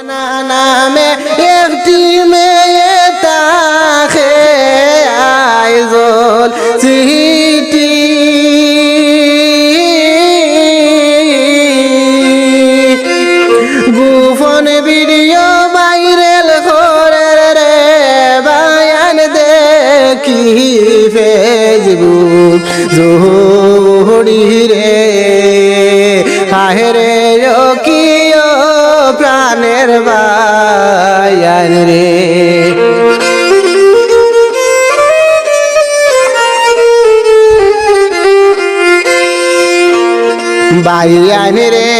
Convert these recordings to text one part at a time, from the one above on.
নামে একটি মেয়ে তাকে আইজল চিঠি গোপন ভিডিও ভাইরাল করে রে বায়ান দেখি ফেসবুক জোড়ি রে হায়রে কিও প্রাণের বায়ান রে বায়ান রে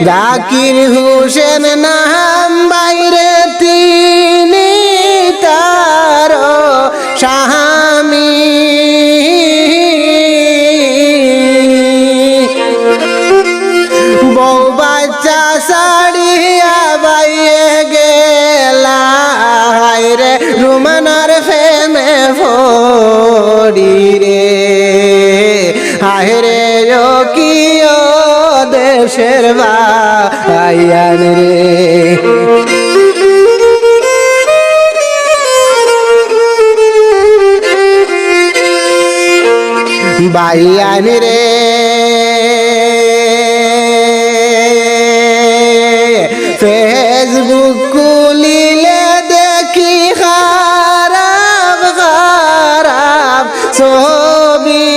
জাকির হোসেন নাম বাইরে তিনি তার স্বামী বউ বাচ্চা সাড়িয়া বাইয়ে গেলা রে রুমানার ফেমে ফড়ি রে হায়রে কিও দেশের বায়ান রে বায়ান রে ফেসবুক খুলিলে দেখি খারাপ খারাপ ছবি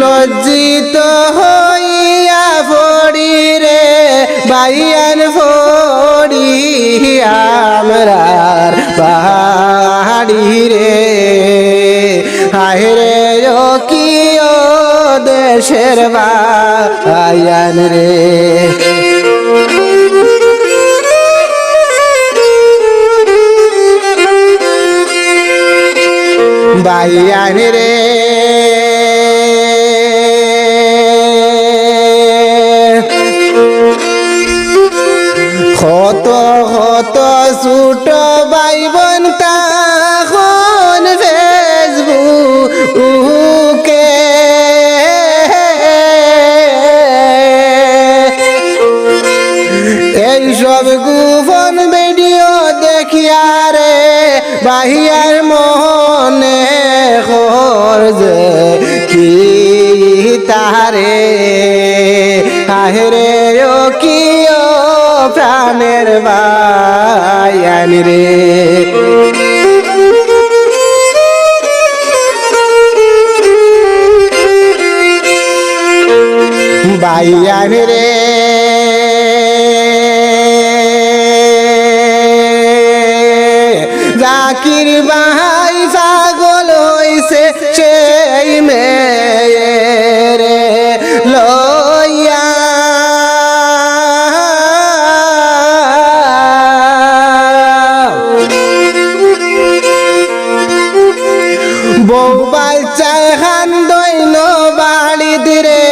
লজ্জিত হইয়া ফড়ি রে বায়ান ফড়ি আমরার বাড়ি রে হায়রে কিও দেশের বায়ান রে বায়ান রে কত কত ছোট ভাই বোন তখন ফেসবুকে এইসব গোপন ভিডিও দেখিয়া রে বাহিয়ার মনে খরজে কি তারে হায়রে কিও প্রাণের বায়ান রে বায়ান রে জাকির ভাই পাগল হইছে সেই মেয়ের লইয়া বউ বাচ্চায় খান দইন বাড়িত রে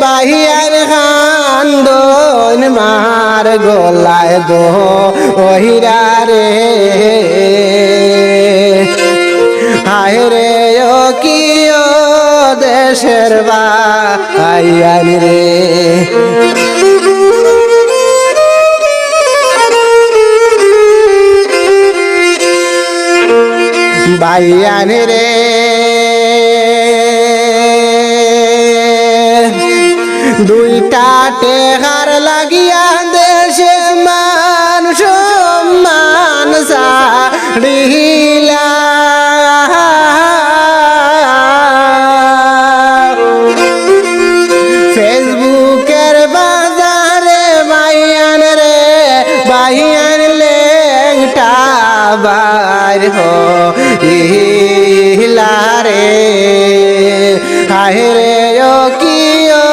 বাহিয়ার খান দইন মার গলায় দো ওহিরা রে হায়রে কিও দেশের বায়ান রে বায়ান রে দুইটা টেহার লাগিয়া দেশে মান সম্মান ছাড়িলা ফেসবুকের বাজারে বায়ান রে বায়ান লেংটা বার হইলা রে হায়রে কিও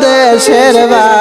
দেশের বা